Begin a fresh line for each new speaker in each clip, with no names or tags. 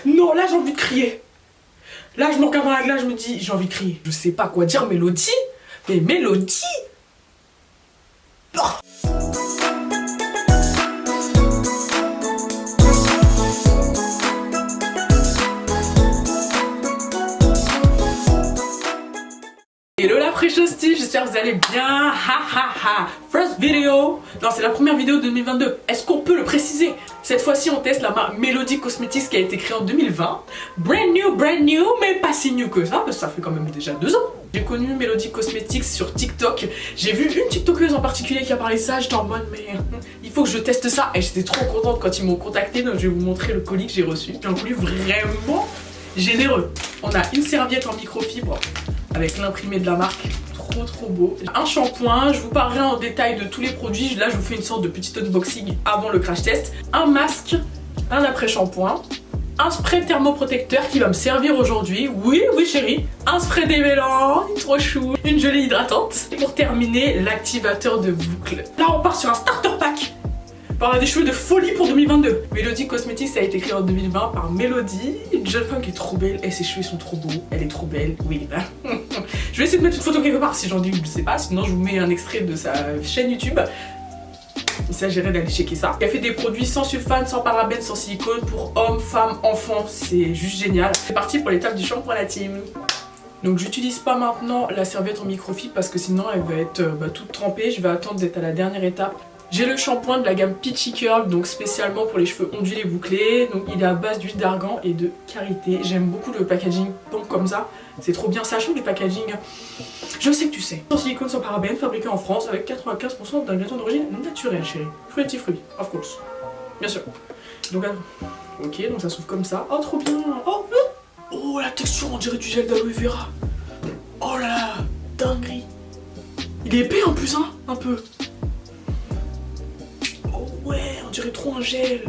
Non, là j'ai envie de crier. Là je me regarde dans la glace, je me dis j'ai envie de crier. Je sais pas quoi dire, Mélodie. Mais Mélodie. Oh. Hello la Préchostie, j'espère que vous allez bien. Ha ha ha. First video. Non, c'est la première vidéo de 2022. Est-ce qu'on peut le préciser? Cette fois-ci, on teste la marque Melody Cosmetics qui a été créée en 2020. Brand new, mais pas si new que ça, parce que ça fait quand même déjà 2 ans. J'ai connu Melody Cosmetics sur TikTok. J'ai vu une TikTokeuse en particulier qui a parlé de ça. J'étais en mode, mais il faut que je teste ça. Et j'étais trop contente quand ils m'ont contacté. Donc je vais vous montrer le colis que j'ai reçu. J'ai un colis vraiment généreux. On a une serviette en microfibre avec l'imprimé de la marque, trop beau. Un shampoing, je vous parlerai en détail de tous les produits. Là je vous fais une sorte de petit unboxing avant le crash test. Un masque, un après shampoing, un spray thermoprotecteur qui va me servir aujourd'hui. Oui chérie. Un spray démêlant, trop chou. Une gelée hydratante. Et pour terminer, l'activateur de boucle. Là on part sur un starter pack. On a des cheveux de folie pour 2022. Melody Cosmetics, ça a été créé en 2020 par Mélodie, une jeune femme qui est trop belle. Et ses cheveux sont trop beaux. Elle est trop belle. Oui. Je vais essayer de mettre une photo quelque part si j'en dis, je sais pas. Sinon, je vous mets un extrait de sa chaîne YouTube. Il s'agirait d'aller checker ça. Elle fait des produits sans sulfate, sans parabènes, sans silicone pour hommes, femmes, enfants. C'est juste génial. C'est parti pour l'étape du shampoing la team. Donc j'utilise pas maintenant la serviette en microfibre parce que sinon elle va être toute trempée. Je vais attendre d'être à la dernière étape. J'ai le shampoing de la gamme Peachy Curl, donc spécialement pour les cheveux ondulés bouclés. Donc il est à base d'huile d'argan et de karité. J'aime beaucoup le packaging pompe comme ça. C'est trop bien, sachant du packaging. Je sais que tu sais. Sans silicone, sans parabènes, fabriqué en France avec 95% d'ingrédients d'origine naturelle, chérie. Fruity, of course. Bien sûr. Donc ok, donc ça s'ouvre comme ça. Oh trop bien. Oh la texture, on dirait du gel d'aloe vera. Oh là là, dinguerie. Il est épais en plus, hein, un peu. Ouais, on dirait trop un gel.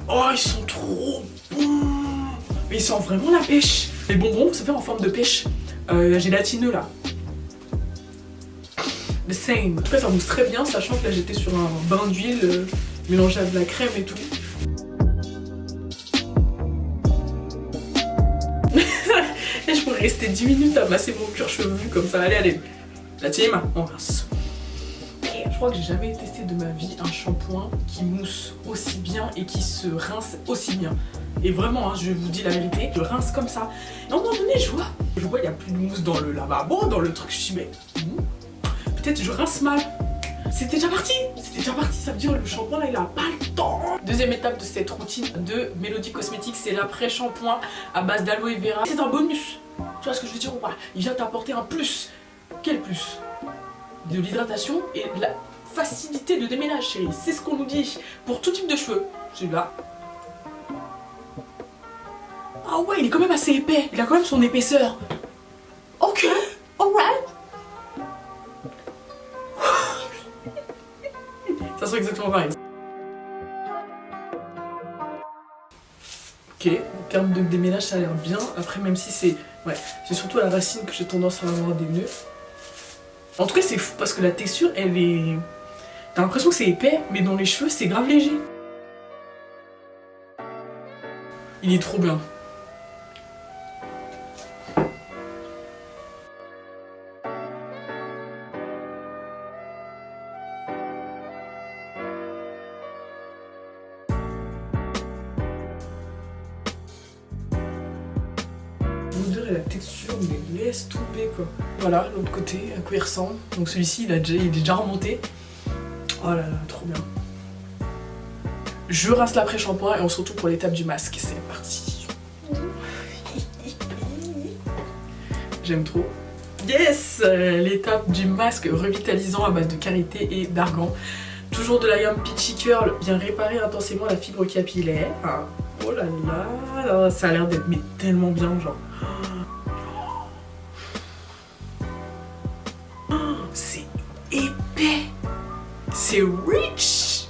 Oh, ils sont trop bons. Mais ils sentent vraiment la pêche. Les bonbons, ça fait en forme de pêche. Gélatineux là. The same. En tout cas, ça mousse très bien, sachant que là j'étais sur un bain d'huile mélangé à de la crème et tout. Et je pourrais rester 10 minutes à masser mon cuir chevelu comme ça. Allez, la team, on rince. Je crois que j'ai jamais testé de ma vie un shampoing qui mousse aussi bien et qui se rince aussi bien. Et vraiment, hein, je vous dis la vérité, je rince comme ça. Et à un moment donné, je vois il n'y a plus de mousse dans le lavabo, dans le truc. Je me dis, mais peut-être je rince mal. C'était déjà parti, ça veut dire le shampoing là il a pas le temps. Deuxième étape de cette routine de Melody Cosmetics, c'est l'après-shampoing à base d'aloe vera. C'est un bonus, tu vois ce que je veux dire ou pas? Il vient t'apporter un plus. Quel plus? De l'hydratation et de la facilité de déménage, chérie. C'est ce qu'on nous dit pour tout type de cheveux. Celui-là. Ah ouais, il est quand même assez épais. Il a quand même son épaisseur. Ok, alright. Ça sera exactement pareil. Ok, en termes de déménage, ça a l'air bien. Après, même si c'est... Ouais, c'est surtout à la racine que j'ai tendance à avoir des nœuds. En tout cas, c'est fou parce que la texture, elle est... T'as l'impression que c'est épais, mais dans les cheveux, c'est grave léger. Il est trop bien. L'odeur et la texture, mais laisse tomber quoi. Voilà, l'autre côté, à quoi il ressemble. Donc celui-ci, il est déjà remonté. Oh là là, trop bien. Je rince l'après-shampoing et on se retrouve pour l'étape du masque. C'est parti. J'aime trop. Yes! L'étape du masque revitalisant à base de karité et d'argan. Toujours de la gamme Peachy Curl, vient réparer intensément la fibre capillaire. Oh là là, ça a l'air d'être tellement bien, genre. C'est épais. C'est rich.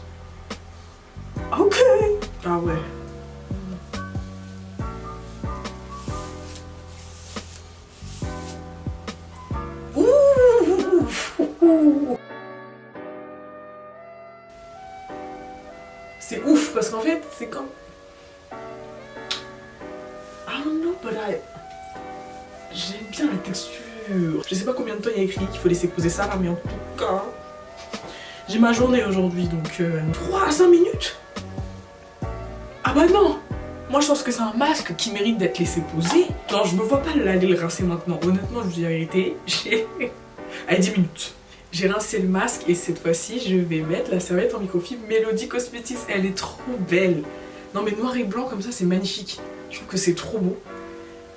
Ok. Ah ouais. C'est ouf parce qu'en fait c'est comme... don't know, but j'aime bien la texture. Je sais pas combien de temps il y a écrit qu'il faut laisser poser ça là, mais en tout cas, j'ai ma journée aujourd'hui, donc 3 à 5 minutes. Ah bah non. Moi je pense que c'est un masque qui mérite d'être laissé poser. Genre je me vois pas l'aller le rincer maintenant. Honnêtement je vous dis la vérité, allez 10 minutes. J'ai rincé le masque et cette fois-ci je vais mettre la serviette en microfibre Melody Cosmetics. Elle est trop belle. Non mais noir et blanc comme ça c'est magnifique. Je trouve que c'est trop beau.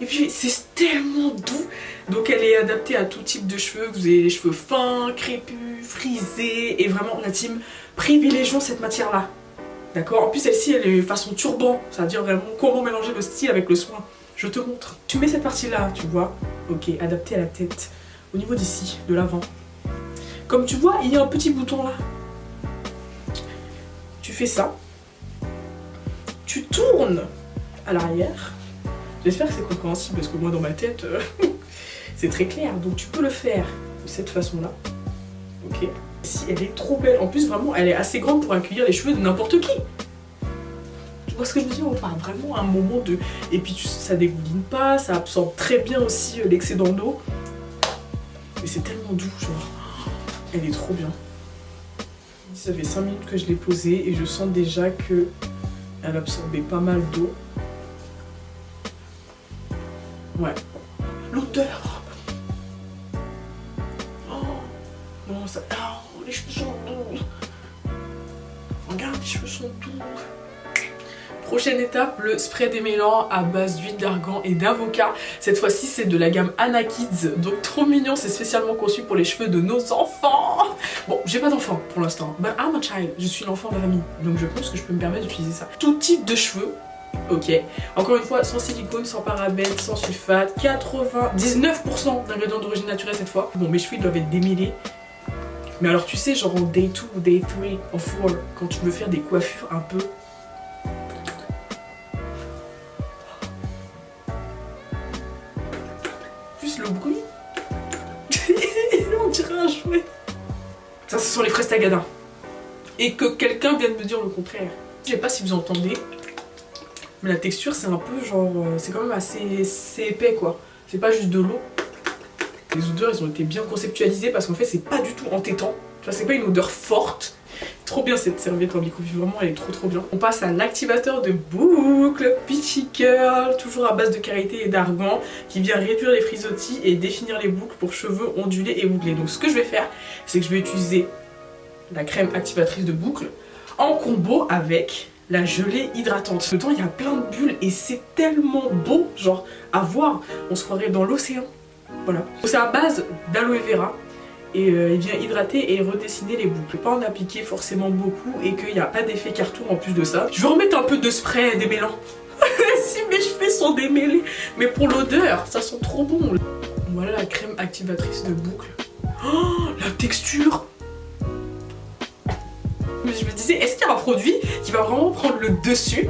Et puis c'est tellement doux. Donc elle est adaptée à tout type de cheveux. Vous avez les cheveux fins, crépus, frisés. Et vraiment la team, privilégions cette matière là. D'accord. En plus celle-ci elle est façon turban. Ça veut dire vraiment comment mélanger le style avec le soin. Je te montre. Tu mets cette partie là, tu vois. Ok, adaptée à la tête. Au niveau d'ici, de l'avant. Comme tu vois, il y a un petit bouton là. Tu fais ça. Tu tournes à l'arrière. J'espère que c'est compréhensible parce que moi dans ma tête, c'est très clair. Donc tu peux le faire de cette façon-là. Ok. Si elle est trop belle. En plus vraiment, elle est assez grande pour accueillir les cheveux de n'importe qui. Tu vois ce que je veux dire? On parle vraiment à un moment de... Et puis ça dégouline pas, ça absorbe très bien aussi l'excédent d'eau. Mais c'est tellement doux, genre. Elle est trop bien. Ça fait 5 minutes que je l'ai posée et je sens déjà que elle absorbait pas mal d'eau. Ouais. L'odeur. Oh. Non, ça... Oh, les cheveux sont doux. Regarde, les cheveux sont doux. Prochaine étape, le spray démêlant à base d'huile d'argan et d'avocat. Cette fois-ci, c'est de la gamme Anna Kids. Donc trop mignon, c'est spécialement conçu pour les cheveux de nos enfants. Bon, j'ai pas d'enfant pour l'instant. But I'm a child. Je suis l'enfant de la famille. Donc je pense que je peux me permettre d'utiliser ça. Tout type de cheveux. Ok. Encore une fois, sans silicone, sans parabènes, sans sulfate. 99% d'ingrédients d'origine naturelle cette fois. Bon, mes cheveux ils doivent être démêlés. Mais alors tu sais, genre en day 2 ou day 3 ou 4, quand tu veux faire des coiffures un peu... le bruit. On dirait un jouet. Ça, ce sont les fraises Tagada. Et que quelqu'un vienne me dire le contraire. Je sais pas si vous entendez, mais la texture, c'est un peu genre... c'est quand même assez épais, quoi. C'est pas juste de l'eau. Les odeurs, ils ont été bien conceptualisées parce qu'en fait, c'est pas du tout entêtant. Tu vois, c'est pas une odeur forte. Trop bien cette serviette en microfibre, vraiment elle est trop bien. On passe à l'activateur de boucle Peachy Curl, toujours à base de karité et d'argan, qui vient réduire les frisottis et définir les boucles pour cheveux ondulés et bouclés. Donc ce que je vais faire, c'est que je vais utiliser la crème activatrice de boucle en combo avec la gelée hydratante. Dedans il y a plein de bulles et c'est tellement beau, genre à voir, on se croirait dans l'océan. Voilà. C'est à base d'aloe vera. Et il vient hydrater et redessiner les boucles. Pas en appliquer forcément beaucoup et qu'il n'y a pas d'effet carton en plus de ça. Je vais remettre un peu de spray démêlant. Si mes cheveux sont démêlés. Mais pour l'odeur, ça sent trop bon. Voilà la crème activatrice de boucle. Oh, la texture. Mais je me disais, est-ce qu'il y a un produit qui va vraiment prendre le dessus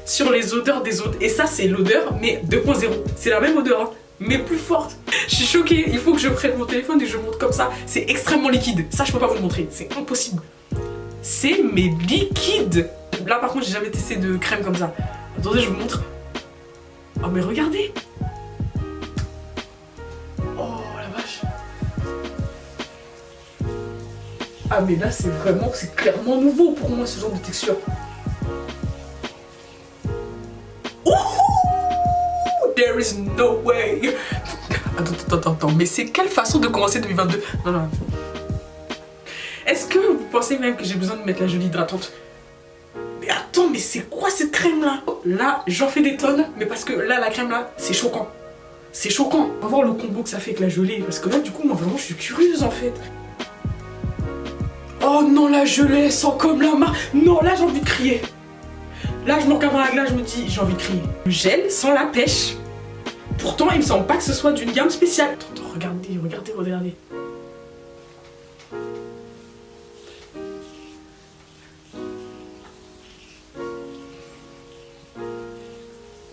sur les odeurs des autres? Et ça c'est l'odeur mais 2.0. C'est la même odeur hein, mais plus forte. Je suis choquée, il faut que je prenne mon téléphone et que je montre comme ça. C'est extrêmement liquide, ça je peux pas vous le montrer, c'est impossible. C'est mais liquide. Là par contre j'ai jamais testé de crème comme ça. Attendez, je vous montre. Oh mais regardez. Oh la vache. Ah mais là c'est vraiment, c'est clairement nouveau pour moi ce genre de texture. Ouh, there is no way. Attends, mais c'est quelle façon de commencer 2022? Non. Est-ce que vous pensez même que j'ai besoin de mettre la gelée hydratante? Mais attends, mais c'est quoi cette crème là? Là, j'en fais des tonnes, mais parce que là, la crème là, c'est choquant. C'est choquant. On va voir le combo que ça fait avec la gelée, parce que là, du coup, moi vraiment, je suis curieuse en fait. Oh non, la gelée sent comme la main. Non, là, j'ai envie de crier. Là, je me regarde dans la glace, je me dis, j'ai envie de crier. Le gel sans la pêche. Pourtant, il me semble pas que ce soit d'une gamme spéciale. Attends, regardez.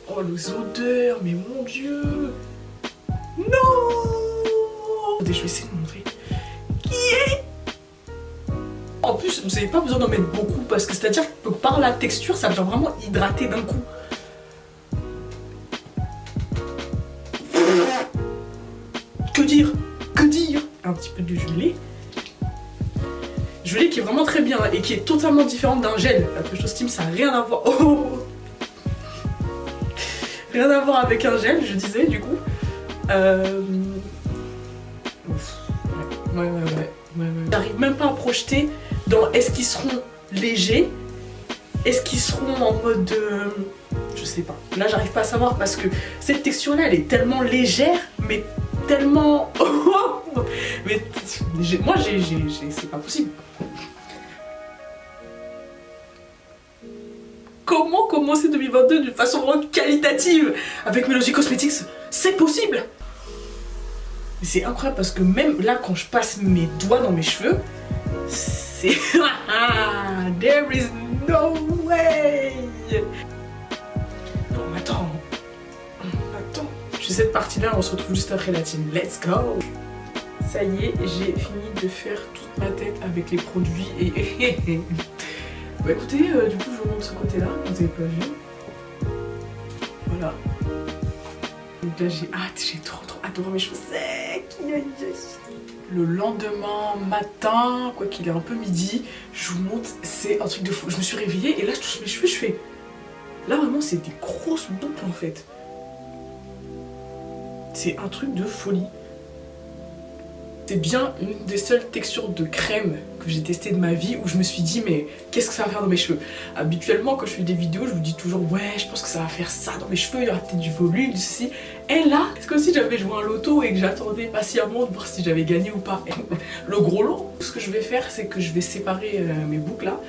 Oh, les odeurs, mais mon Dieu. Non. Je vais essayer de vous montrer. En plus, vous n'avez pas besoin d'en mettre beaucoup parce que c'est-à-dire que par la texture, ça vient vraiment hydrater d'un coup. dire? Que dire? Un petit peu de gelée. Gelée qui est vraiment très bien et qui est totalement différente d'un gel. La Fresh Steam, ça n'a rien à voir. Oh, rien à voir avec un gel, je disais du coup. Ouais. J'arrive même pas à projeter dans est-ce qu'ils seront légers, est-ce qu'ils seront en mode je sais pas. Là j'arrive pas à savoir parce que cette texture là elle est tellement légère mais tellement mais moi c'est pas possible. Comment commencer 2022 d'une façon vraiment qualitative avec Melody Cosmetics? C'est possible. C'est incroyable parce que même là quand je passe mes doigts dans mes cheveux, c'est... There is no way. Non mais attends. Je fais cette partie là, on se retrouve juste après la team. Let's go. Ça y est, j'ai fini de faire toute ma tête avec les produits et... Bah écoutez, du coup je vous montre ce côté là, vous avez pas vu. Voilà. Donc là j'ai hâte, j'ai trop hâte de voir mes cheveux secs. Le lendemain matin, quoi qu'il est un peu midi, je vous montre, c'est un truc de fou. Je me suis réveillée et là je touche mes cheveux, je fais... Là vraiment c'est des grosses boucles en fait. C'est un truc de folie. C'est bien une des seules textures de crème que j'ai testé de ma vie où je me suis dit mais qu'est-ce que ça va faire dans mes cheveux? Habituellement quand je fais des vidéos je vous dis toujours ouais je pense que ça va faire ça dans mes cheveux, il y aura peut-être du volume, du ceci. Et là, c'est comme si j'avais joué un loto et que j'attendais patiemment de voir si j'avais gagné ou pas. Le gros lot, ce que je vais faire c'est que je vais séparer mes boucles là.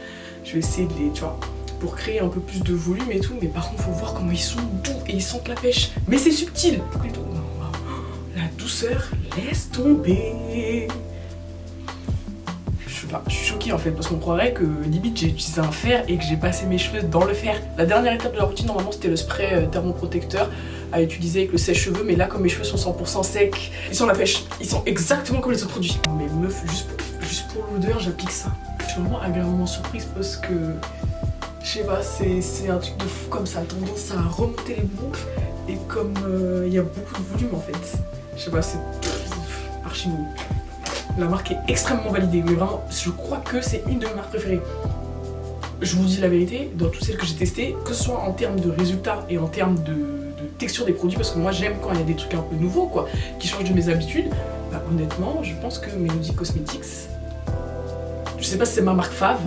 Je vais essayer de les, tu vois, pour créer un peu plus de volume et tout. Mais par contre faut voir comment ils sont doux et ils sentent la pêche. Mais c'est subtil. La douceur, laisse tomber. Je sais pas, je suis choquée en fait parce qu'on croirait que limite j'ai utilisé un fer et que j'ai passé mes cheveux dans le fer. La dernière étape de la routine normalement c'était le spray thermoprotecteur à utiliser avec le sèche-cheveux, mais là comme mes cheveux sont 100% secs, ils sont la pêche, ils sont exactement comme les autres produits. Mais meuf, juste pour l'odeur j'applique ça. Je suis vraiment agréablement surprise parce que je sais pas, c'est un truc de fou comme ça a tendance à remonter les boucles et comme il y a beaucoup de volume en fait. Je sais pas, c'est archi beau. La marque est extrêmement validée, mais vraiment, je crois que c'est une de mes marques préférées. Je vous dis la vérité, dans toutes celles que j'ai testées, que ce soit en termes de résultats et en termes de texture des produits, parce que moi j'aime quand il y a des trucs un peu nouveaux, quoi, qui changent de mes habitudes, bah honnêtement, je pense que Melody Cosmetics, je sais pas si c'est ma marque fave,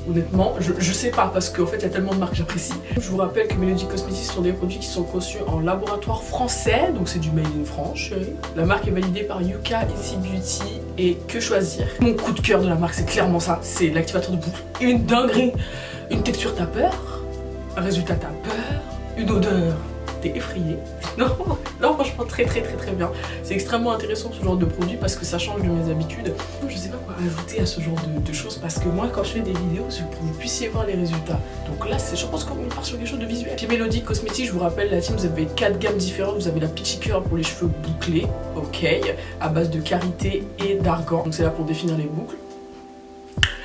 honnêtement, je sais pas parce qu'en fait il y a tellement de marques que j'apprécie. Je vous rappelle que Melody Cosmetics sont des produits qui sont conçus en laboratoire français, donc c'est du made in France, chérie. La marque est validée par Yuka, Itsy Beauty et Que Choisir. Mon coup de cœur de la marque c'est clairement ça, c'est l'activateur de boucle. Une dinguerie, une texture t'as peur, un résultat t'as peur, une odeur t'es effrayé. Non, franchement très bien. C'est extrêmement intéressant ce genre de produit parce que ça change de mes habitudes. Je sais pas quoi ajouter à ce genre de choses parce que moi quand je fais des vidéos c'est pour que vous puissiez voir les résultats. Donc là je pense qu'on part sur quelque chose de visuel. Chez Melody Cosmetics, je vous rappelle la team, vous avez 4 gammes différentes. Vous avez la Peachy Curl pour les cheveux bouclés, ok, à base de karité et d'argan. Donc c'est là pour définir les boucles.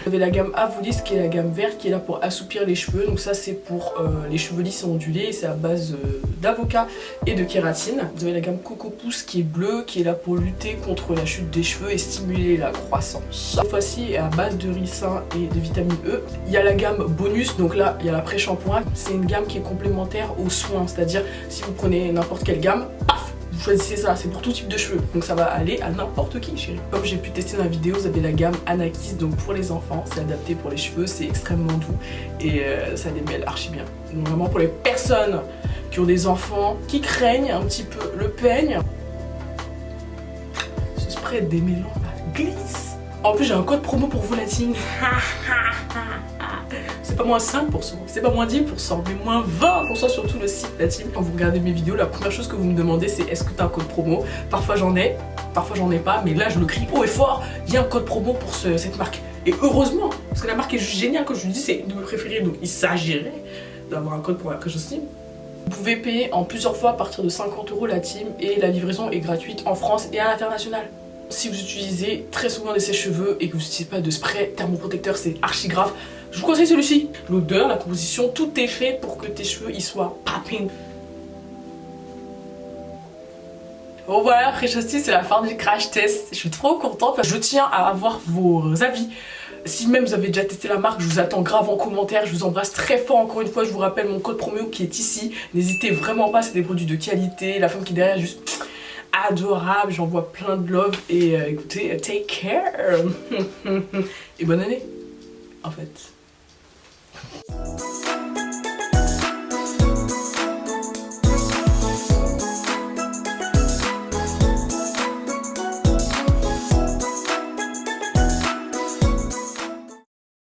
Vous avez la gamme Avolis qui est la gamme verte qui est là pour assouplir les cheveux. Donc ça c'est pour les cheveux lisses et ondulés. C'est à base d'avocat et de kératine. Vous avez la gamme Coco Pouce qui est bleue qui est là pour lutter contre la chute des cheveux et stimuler la croissance. Cette fois-ci est à base de ricin et de vitamine E. Il y a la gamme Bonus, donc là il y a la pré-shampoing. C'est une gamme qui est complémentaire aux soins. C'est-à-dire si vous prenez n'importe quelle gamme, paf, vous choisissez ça, c'est pour tout type de cheveux, donc ça va aller à n'importe qui, chérie. Comme j'ai pu tester dans la vidéo, vous avez la gamme Anakis, donc pour les enfants, c'est adapté pour les cheveux, c'est extrêmement doux et ça démêle archi bien. Donc vraiment pour les personnes qui ont des enfants qui craignent un petit peu le peigne, ce spray démêlant glisse. En plus j'ai un code promo pour vous la team. C'est pas moins 5%, c'est pas moins 10%, mais moins 20% sur tout le site la team. Quand vous regardez mes vidéos, la première chose que vous me demandez c'est est-ce que t'as un code promo. Parfois j'en ai, parfois j'en ai pas, mais là je le crie haut et fort, il y a un code promo pour cette marque. Et heureusement, parce que la marque est juste géniale, comme je vous dis, c'est une de mes préférées, donc il s'agirait d'avoir un code pour la Fresh Steam. Vous pouvez payer en plusieurs fois à partir de 50 € la team et la livraison est gratuite en France et à l'international. Si vous utilisez très souvent des sèche-cheveux et que vous n'utilisez pas de spray thermoprotecteur, c'est archi grave. Je vous conseille celui-ci. L'odeur, la composition, tout est fait pour que tes cheveux y soient popping. Bon voilà, Fresh Hostie, c'est la fin du crash test. Je suis trop contente parce que je tiens à avoir vos avis. Si même vous avez déjà testé la marque, je vous attends grave en commentaire. Je vous embrasse très fort. Encore une fois, je vous rappelle mon code promo qui est ici. N'hésitez vraiment pas, c'est des produits de qualité. La femme qui est derrière, juste adorable. J'envoie plein de love. Et écoutez, take care. Et bonne année, en fait.